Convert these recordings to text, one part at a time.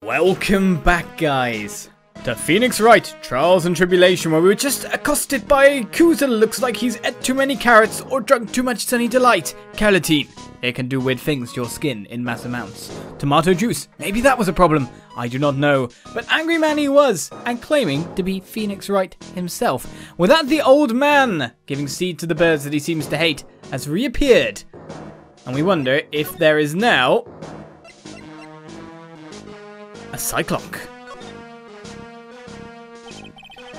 Welcome back, guys, to Phoenix Wright, Trials and Tribulations, where we were just accosted by a Kudo. Looks like he's ate too many carrots or drunk too much Sunny Delight. Carotene. It can do weird things to your skin in mass amounts. Tomato juice. Maybe that was a problem. I do not know. But angry man he was, and claiming to be Phoenix Wright himself. With that, the old man, giving seed to the birds that he seems to hate, has reappeared. And we wonder if there is now a Psychelock.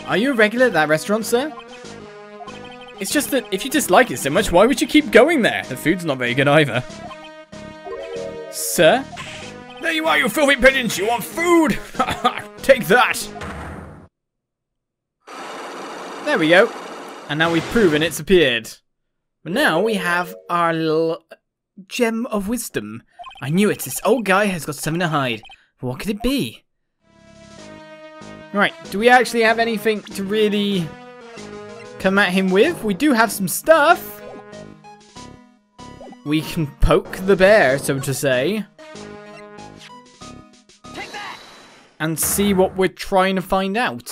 Are you a regular at that restaurant, sir? It's just that if you dislike it so much, why would you keep going there? The food's not very good either. Sir? There you are, you filthy pigeons! You want food? Take that! There we go. And now we've proven it's appeared. But now we have our little gem of wisdom. I knew it. This old guy has got something to hide. What could it be? Right, do we actually have anything to really come at him with? We do have some stuff. We can poke the bear, so to say. Take that! And see what we're trying to find out.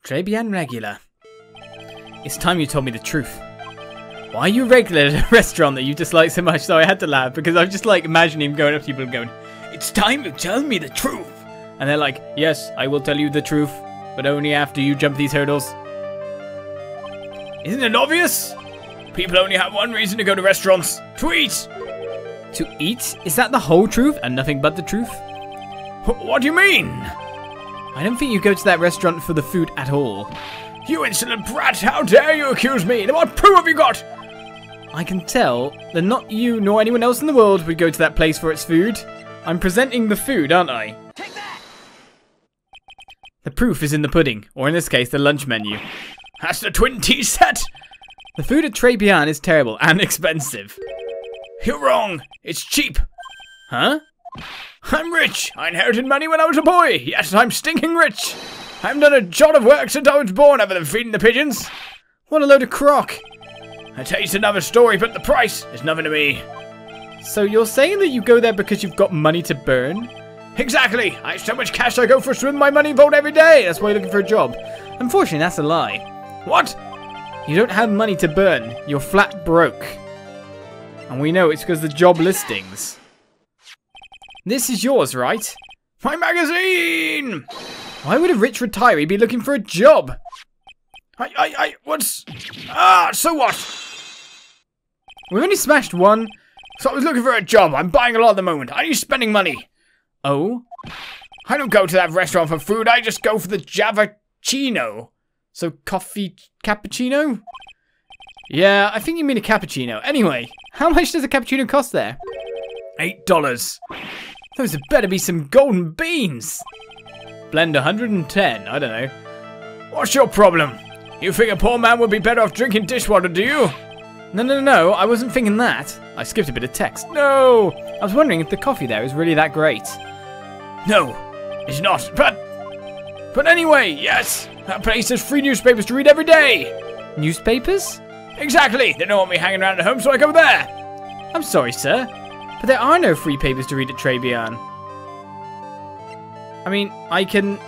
Trebian regular. It's time you told me the truth. Why are you regular at a restaurant that you dislike so much? So I had to laugh because I'm just like imagining him going up to people and going, "It's time you tell me the truth." And they're like, "Yes, I will tell you the truth, but only after you jump these hurdles." Isn't it obvious? People only have one reason to go to restaurants: to eat. To eat? Is that the whole truth and nothing but the truth? What do you mean? I don't think you go to that restaurant for the food at all. You insolent brat! How dare you accuse me? What proof have you got? I can tell that not you nor anyone else in the world would go to that place for its food. I'm presenting the food, aren't I? Take that! The proof is in the pudding, or in this case, the lunch menu. That's the twin tea set! The food at Trebian is terrible and expensive. You're wrong. It's cheap. Huh? I'm rich. I inherited money when I was a boy. Yes, I'm stinking rich. I haven't done a jot of work since I was born other than feeding the pigeons. What a load of crock. I tell you, it's another story, but the price is nothing to me. So you're saying that you go there because you've got money to burn? Exactly. I have so much cash I go for a swim in my money vault every day. That's why you're looking for a job. Unfortunately, that's a lie. What? You don't have money to burn. You're flat broke. And we know it's because of the job listings. This is yours, right? My magazine! Why would a rich retiree be looking for a job? What's... so what? We've only smashed one, so I was looking for a job. I'm buying a lot at the moment. I need spending money. Oh? I don't go to that restaurant for food. I just go for the Javachino. So coffee cappuccino? Yeah, I think you mean a cappuccino. Anyway, how much does a cappuccino cost there? $8. Those had better be some golden beans. Blend 110, I don't know. What's your problem? You think a poor man would be better off drinking dishwater, do you? No, I wasn't thinking that. I skipped a bit of text. No! I was wondering if the coffee there is really that great. No, it's not, but anyway, yes! That place has free newspapers to read every day! Newspapers? Exactly! They don't want me hanging around at home, so I go there! I'm sorry, sir, but there are no free papers to read at Trebian. I mean, I can...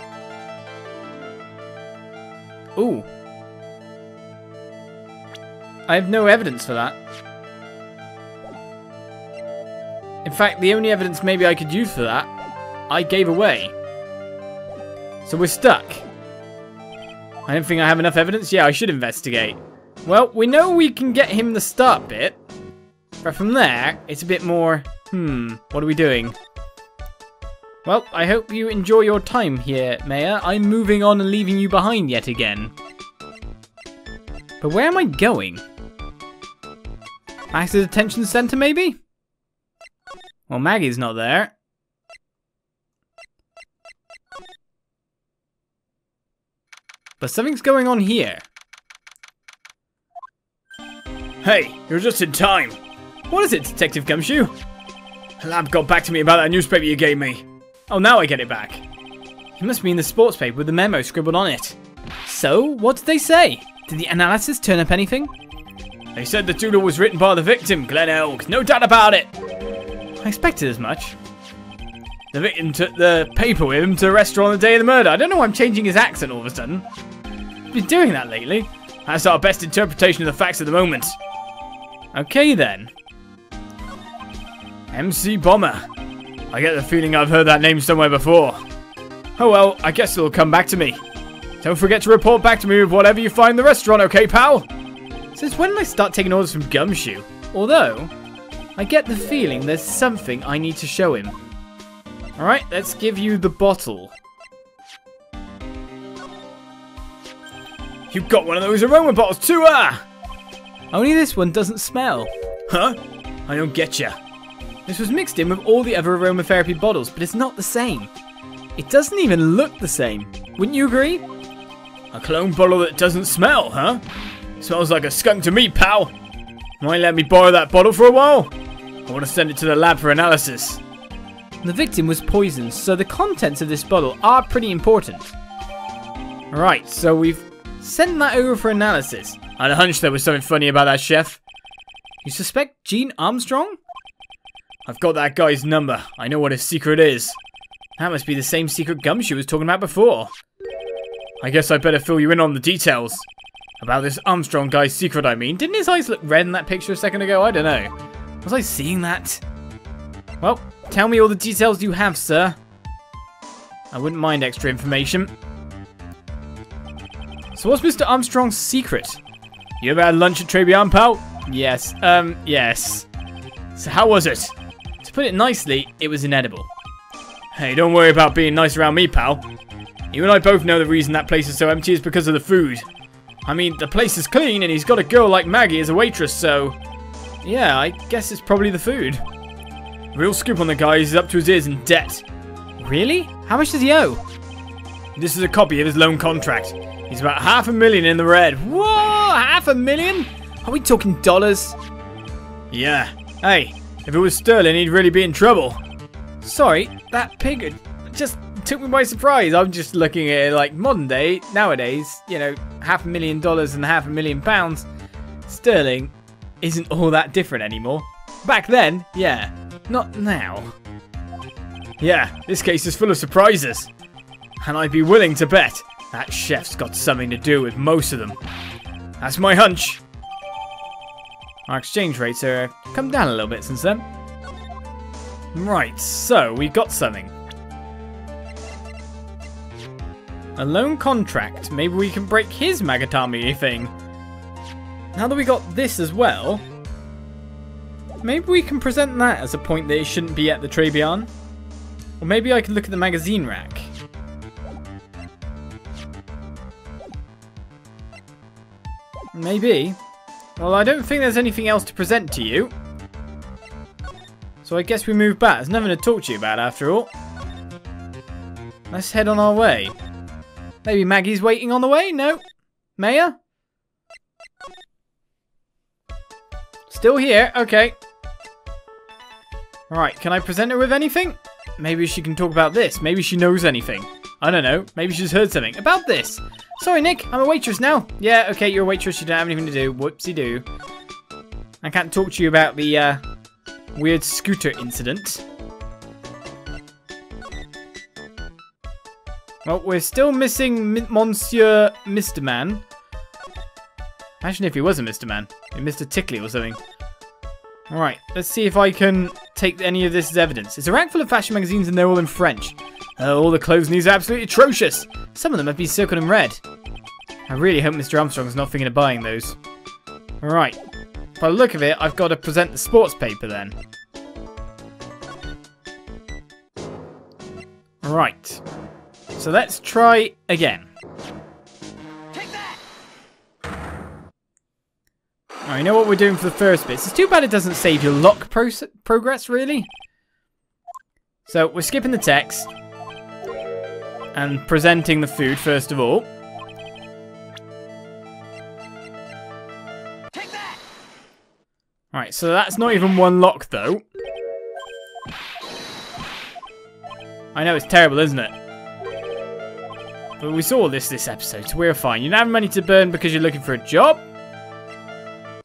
Ooh. I have no evidence for that. In fact, the only evidence maybe I could use for that, I gave away. So we're stuck. I don't think I have enough evidence. Yeah, I should investigate. Well, we know we can get him the start bit. But from there, it's a bit more, what are we doing? Well, I hope you enjoy your time here, Mayor. I'm moving on and leaving you behind yet again. But where am I going? Back to the detention center, maybe? Well, Maggie's not there. But something's going on here. Hey, you're just in time. What is it, Detective Gumshoe? The lab got back to me about that newspaper you gave me. Oh, now I get it back. It must be in the sports paper with the memo scribbled on it. So, what did they say? Did the analysis turn up anything? They said the doodle was written by the victim, Glenn Elk. No doubt about it. I expected as much. The victim took the paper with him to the restaurant on the day of the murder. I don't know why I'm changing his accent all of a sudden. I've been doing that lately. That's our best interpretation of the facts at the moment. Okay then. MC Bomber. I get the feeling I've heard that name somewhere before. Oh well, I guess it'll come back to me. Don't forget to report back to me with whatever you find in the restaurant, okay, pal? Since when did I start taking orders from Gumshoe? Although, I get the feeling there's something I need to show him. Alright, let's give you the bottle. You got one of those aroma bottles too, ah! Only this one doesn't smell. Huh? I don't get ya. This was mixed in with all the other aromatherapy bottles, but it's not the same. It doesn't even look the same. Wouldn't you agree? A clone bottle that doesn't smell, huh? Smells like a skunk to me, pal. Might let me borrow that bottle for a while? I want to send it to the lab for analysis. The victim was poisoned, so the contents of this bottle are pretty important. Right, so we've sent that over for analysis. I had a hunch there was something funny about that chef. You suspect Gene Armstrong? I've got that guy's number. I know what his secret is. That must be the same secret Gumshoe was talking about before. I guess I better fill you in on the details. About this Armstrong guy's secret, I mean. Didn't his eyes look red in that picture a second ago? I don't know. Was I seeing that? Well, tell me all the details you have, sir. I wouldn't mind extra information. So what's Mr. Armstrong's secret? You ever had lunch at Trebian, pal? Yes. Yes. So how was it? To put it nicely, it was inedible. Hey, don't worry about being nice around me, pal. You and I both know the reason that place is so empty is because of the food. I mean, the place is clean and he's got a girl like Maggie as a waitress, so... yeah, I guess it's probably the food. Real scoop on the guy, he's up to his ears in debt. Really? How much does he owe? This is a copy of his loan contract. He's about $500,000 in the red. Whoa, $500,000? Are we talking dollars? Yeah. Hey, if it was sterling, he'd really be in trouble. Sorry, that pig just took me by surprise. I'm just looking at it like modern day, nowadays, you know, $500,000 and £500,000 sterling isn't all that different anymore. Back then, yeah, not now. Yeah, this case is full of surprises. And I'd be willing to bet that chef's got something to do with most of them. That's my hunch. Our exchange rates are come down a little bit since then. Right, so we've got something. A loan contract. Maybe we can break his Magatami thing. Now that we got this as well, maybe we can present that as a point that it shouldn't be at the Trebian. Or maybe I can look at the magazine rack. Maybe. Well, I don't think there's anything else to present to you. So I guess we move back. There's nothing to talk to you about after all. Let's head on our way. Maybe Maggie's waiting on the way? No? Maya? Still here? Okay. Alright, can I present her with anything? Maybe she can talk about this. Maybe she knows anything. I don't know. Maybe she's heard something about this. Sorry, Nick. I'm a waitress now. Yeah, okay, you're a waitress. You don't have anything to do. Whoopsie-doo. I can't talk to you about the weird scooter incident. Well, we're still missing Monsieur Mr. Man. Imagine if he was a Mr. Man. Mr. Tickley or something. Alright, let's see if I can take any of this as evidence. It's a rack full of fashion magazines and they're all in French. All the clothes in these are absolutely atrocious. Some of them have been circled in red. I really hope Mr. Armstrong's not thinking of buying those. Alright, by the look of it, I've got to present the sports paper then. Alright, so let's try again. Take that! I know what we're doing for the first bit. It's too bad it doesn't save your lock progress, really. So, we're skipping the text. And presenting the food, first of all. Take that! Right, so that's not even one lock, though. I know it's terrible, isn't it? But we saw this episode, so we're fine. You don't have money to burn because you're looking for a job?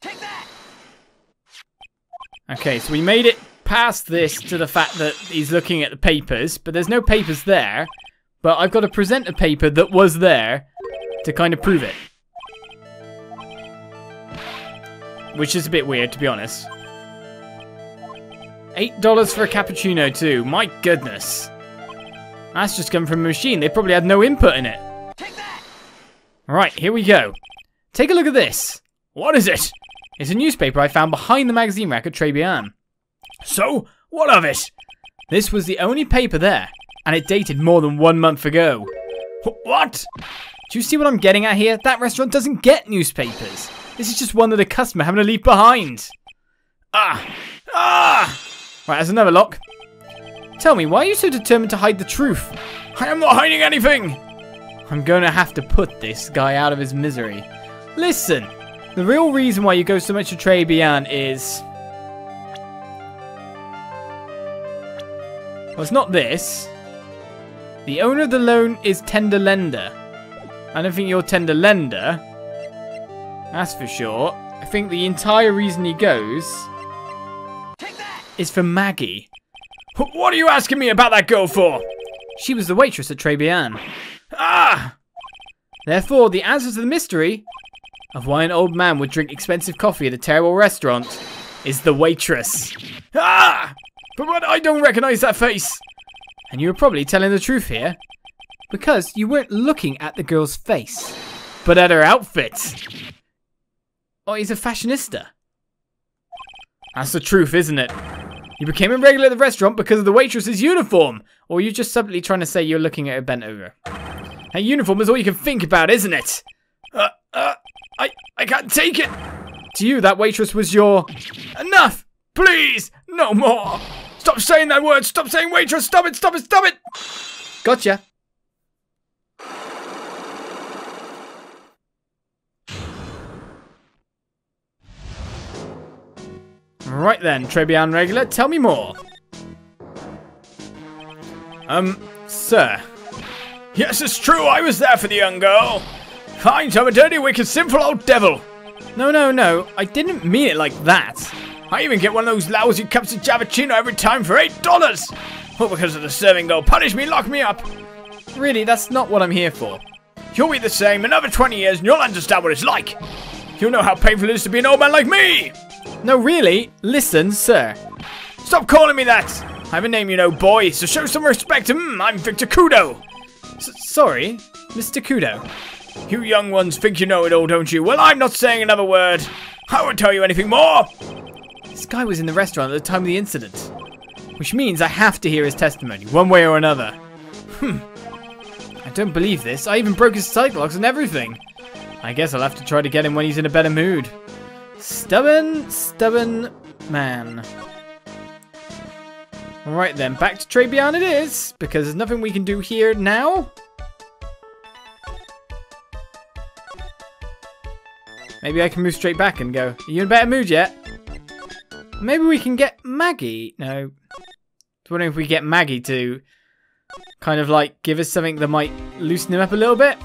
Take that! Okay, so we made it past this to the fact that he's looking at the papers, but there's no papers there. But I've got to present a paper that was there to kind of prove it. Which is a bit weird, to be honest. $8 for a cappuccino, too. My goodness. That's just come from a machine. They probably had no input in it. Take that! Alright, here we go. Take a look at this. What is it? It's a newspaper I found behind the magazine rack at Trebian. So, what of it? This was the only paper there, and it dated more than 1 month ago. What? Do you see what I'm getting at here? That restaurant doesn't get newspapers. This is just one that a customer having to leave behind. Right, there's another lock. Tell me, why are you so determined to hide the truth? I am not hiding anything. I'm going to have to put this guy out of his misery. Listen, the real reason why you go so much to Trebian is... well, it's not this. The owner of the loan is Tender Lender. I don't think you're Tender Lender. That's for sure. I think the entire reason he goes is for Maggie. What are you asking me about that girl for? She was the waitress at Trebian. Therefore, the answer to the mystery of why an old man would drink expensive coffee at a terrible restaurant is the waitress. But I don't recognize that face. And you were probably telling the truth here. Because you weren't looking at the girl's face, but at her outfit. Oh, he's a fashionista. That's the truth, isn't it? You became a regular at the restaurant because of the waitress's uniform. Or you're just subtly trying to say you're looking at her bent over. That uniform is all you can think about, isn't it? I can't take it. To you, that waitress was your... Enough! Please! No more! Stop saying that word! Stop saying waitress! Stop it! Stop it! Stop it! Gotcha. Right then, Trebian regular, tell me more. Sir. Yes, it's true, I was there for the young girl. Finds I'm a dirty, wicked, sinful old devil. No, I didn't mean it like that. I even get one of those lousy cups of Javicino every time for $8. All because of the serving girl. Punish me, lock me up. Really, that's not what I'm here for. You'll be the same another 20 years and you'll understand what it's like. You'll know how painful it is to be an old man like me. No, really? Listen, sir. Stop calling me that. I have a name, you know, boy, so show some respect. I'm Victor Kudo. Sorry, Mr. Kudo. You young ones think you know it all, don't you? Well, I'm not saying another word. I won't tell you anything more. This guy was in the restaurant at the time of the incident. Which means I have to hear his testimony, one way or another. I don't believe this. I even broke his Psychelocks and everything. I guess I'll have to try to get him when he's in a better mood. Stubborn man. Alright then, back to Trebian it is, because there's nothing we can do here now. Maybe I can move straight back and go, are you in a better mood yet? Maybe we can get Maggie. No. I was wondering if we get Maggie to kind of like give us something that might loosen him up a little bit.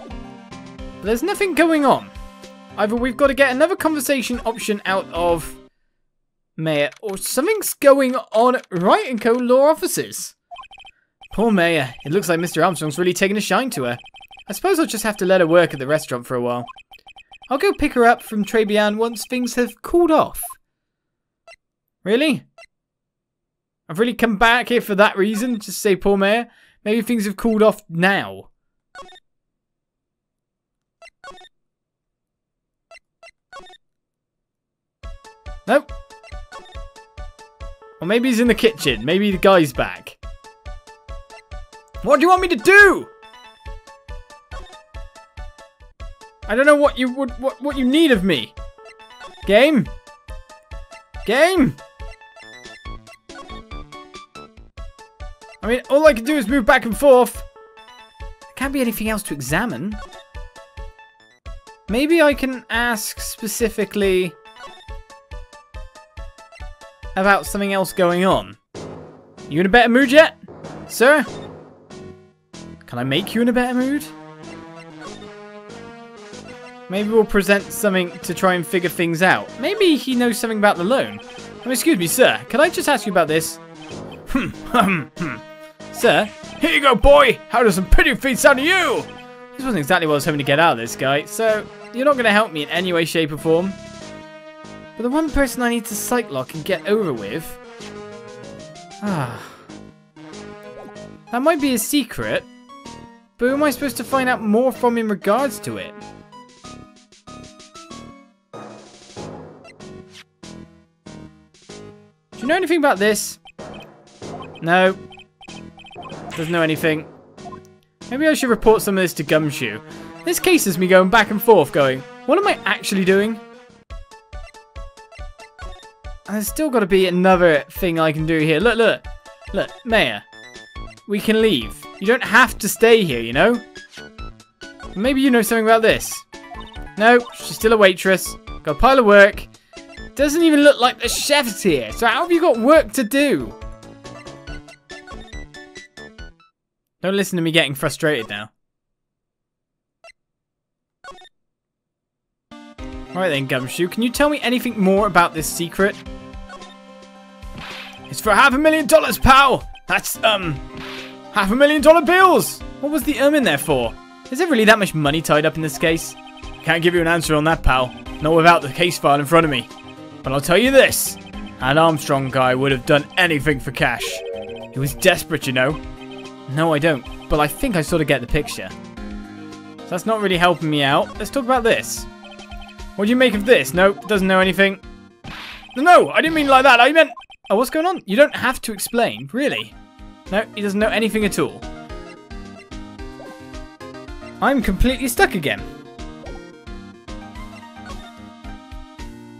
But there's nothing going on. Either we've got to get another conversation option out of Mayor, or something's going on at Wright & Co. law offices. Poor Mayor. It looks like Mr. Armstrong's really taken a shine to her. I suppose I'll just have to let her work at the restaurant for a while. I'll go pick her up from Trebian once things have cooled off. Really? I've really come back here for that reason? Just say poor Mayor? Maybe things have cooled off now. Nope. Or maybe he's in the kitchen. Maybe the guy's back. What do you want me to do? I don't know what you would what you need of me. Game? Game? I mean, all I can do is move back and forth. There can't be anything else to examine. Maybe I can ask specifically about something else going on. You in a better mood yet, sir? Can I make you in a better mood? Maybe we'll present something to try and figure things out. Maybe he knows something about the loan. Oh, excuse me, sir. Can I just ask you about this? Sir? Here you go, boy! How does some pretty feet sound to you? This wasn't exactly what I was hoping to get out of this guy, so you're not going to help me in any way, shape, or form. But the one person I need to Psychelock and get over with... That might be a secret, but who am I supposed to find out more from in regards to it? Do you know anything about this? No. Doesn't know anything. Maybe I should report some of this to Gumshoe. This case is me going back and forth going, what am I actually doing? And there's still got to be another thing I can do here. Look, look. Look, Mayor. We can leave. You don't have to stay here, you know? Maybe you know something about this. No, she's still a waitress. Got a pile of work. Doesn't even look like the chef's here. So how have you got work to do? Don't listen to me getting frustrated now. Alright then, Gumshoe. Can you tell me anything more about this secret? It's for $500,000, pal! That's, $500,000 bills! What was the in there for? Is there really that much money tied up in this case? Can't give you an answer on that, pal. Not without the case file in front of me. But I'll tell you this. That Armstrong guy would have done anything for cash. He was desperate, you know. No, I don't. But I think I sort of get the picture. So that's not really helping me out. Let's talk about this. What do you make of this? No, doesn't know anything. No, I didn't mean like that. I meant... Oh, what's going on? You don't have to explain. Really? No, he doesn't know anything at all. I'm completely stuck again.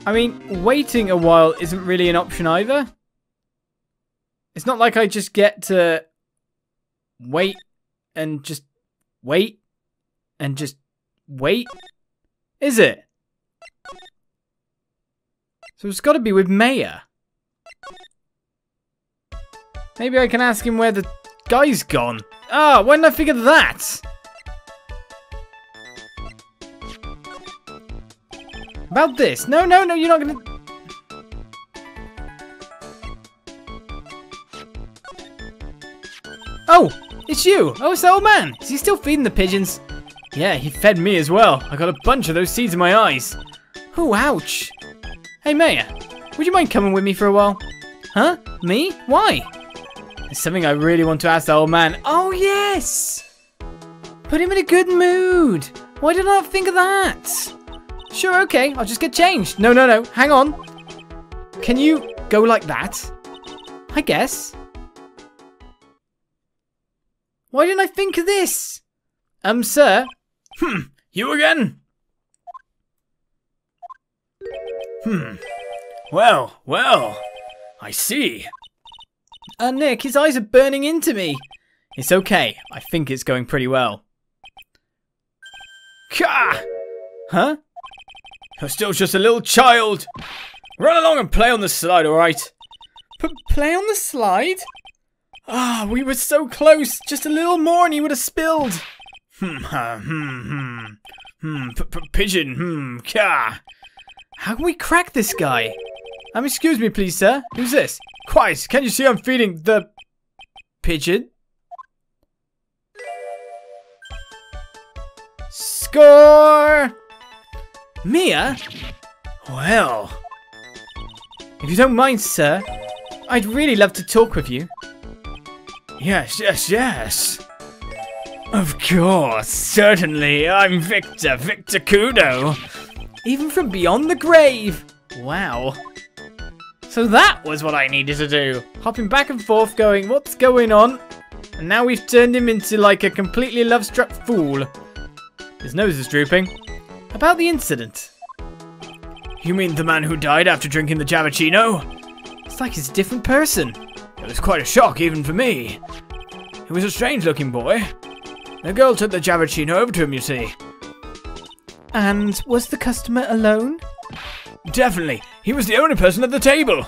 I mean, waiting a while isn't really an option either. It's not like I just get to wait and just wait and just wait, is it? So it's got to be with Maya. Maybe I can ask him where the guy's gone. Ah, why didn't I figure that? About this. No, no, no, you're not going to... Oh, it's you. Oh, it's the old man. Is he still feeding the pigeons? Yeah, he fed me as well. I got a bunch of those seeds in my eyes. Oh, ouch. Hey, Maya, would you mind coming with me for a while? Huh? Me? Why? There's something I really want to ask the old man. Oh, yes! Put him in a good mood. Why did I not think of that? Sure, okay, I'll just get changed. No, no, no, hang on. Can you go like that? I guess. Why didn't I think of this? Sir? You again? Well, I see. Nick, his eyes are burning into me. It's okay. I think it's going pretty well. Ka! Huh? You're still just a little child. Run along and play on the slide, alright? Play on the slide? Ah, we were so close. Just a little more and he would have spilled. Pigeon, ka. How can we crack this guy? Excuse me, please, sir. Who's this? Quiet, can't you see I'm feeding the... pigeon? Score! Mia? Well... If you don't mind, sir, I'd really love to talk with you. Yes, yes, yes. Of course, certainly. I'm Victor Kudo. Even from beyond the grave. Wow. So that was what I needed to do. Hopping back and forth going, what's going on? And now we've turned him into like a completely love-struck fool. His nose is drooping. About the incident. You mean the man who died after drinking the Javicino? It's like he's a different person. It was quite a shock even for me. He was a strange-looking boy. The girl took the Javicino over to him, you see. And was the customer alone? Definitely. He was the only person at the table.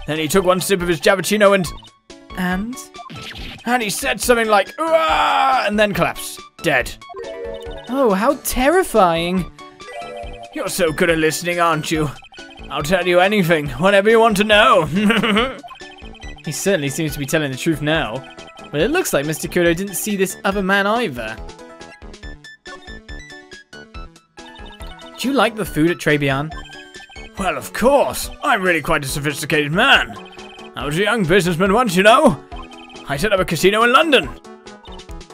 Then he took one sip of his Javicino and... And he said something like, "Uah!" and then collapsed. Dead. Oh, how terrifying. You're so good at listening, aren't you? I'll tell you anything, whatever you want to know. He certainly seems to be telling the truth now. But it looks like Mr. Kudo didn't see this other man either. Do you like the food at Trebian? Well, of course. I'm really quite a sophisticated man. I was a young businessman once, you know. I set up a casino in London.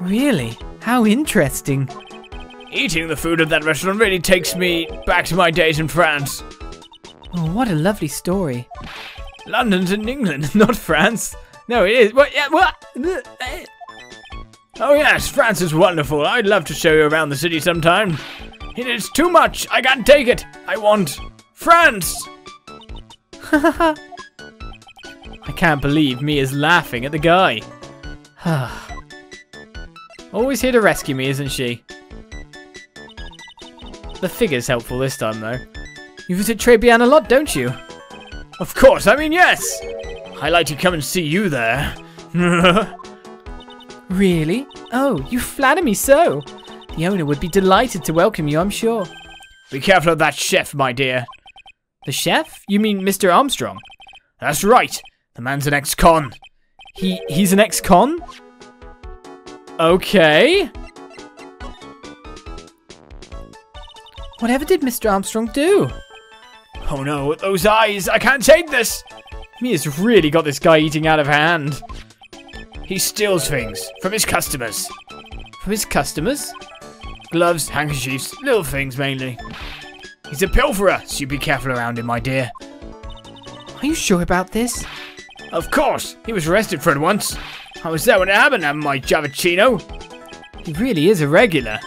Really? How interesting. Eating the food at that restaurant really takes me back to my days in France. Oh, what a lovely story. London's in England, not France. No, it is. What? Yeah, what? Oh yes, France is wonderful. I'd love to show you around the city sometime. It is too much. I can't take it. I want France. I can't believe Mia's laughing at the guy. Always here to rescue me, isn't she? The figure's helpful this time, though. You visit Trebian a lot, don't you? Of course, I mean, yes! I like to come and see you there. Really? Oh, you flatter me so. The owner would be delighted to welcome you, I'm sure. Be careful of that chef, my dear. The chef? You mean Mr. Armstrong? That's right. The man's an ex-con. He's an ex-con? Okay. Whatever did Mr. Armstrong do? Oh no, those eyes! I can't take this! Mia's really got this guy eating out of hand. He steals things from his customers. From his customers? Gloves, handkerchiefs, little things mainly. He's a pilferer, so you be careful around him, my dear. Are you sure about this? Of course! He was arrested for it once. I was there when it happened, my Javicino. He really is a regular.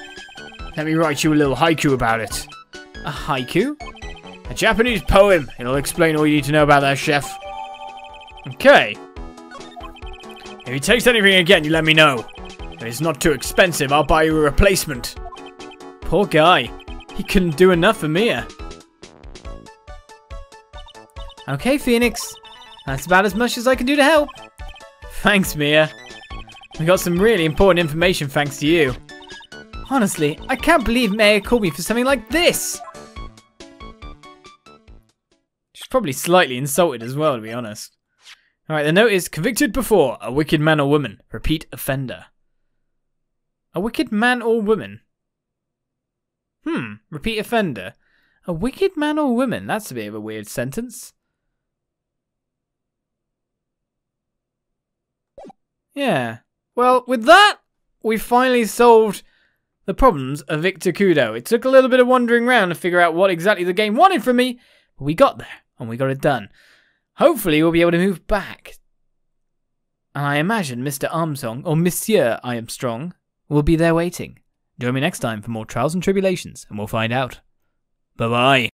Let me write you a little haiku about it. A haiku? A Japanese poem. It'll explain all you need to know about that chef. Okay. If he takes anything again, you let me know. If it's not too expensive, I'll buy you a replacement. Poor guy. He couldn't do enough for Mia. Okay, Phoenix. That's about as much as I can do to help. Thanks, Mia. I got some really important information thanks to you. Honestly, I can't believe Maya called me for something like this. She's probably slightly insulted as well, to be honest. Alright, the note is convicted before, a wicked man or woman, repeat offender. A wicked man or woman? Repeat offender. A wicked man or woman? That's a bit of a weird sentence. Yeah. Well, with that, we finally solved the problems of Victor Kudo. It took a little bit of wandering around to figure out what exactly the game wanted from me, but we got there, and we got it done. Hopefully, we'll be able to move back. And I imagine Mr. Armstrong, or Monsieur Armstrong, will be there waiting. Join me next time for more Trials and Tribulations, and we'll find out. Bye-bye.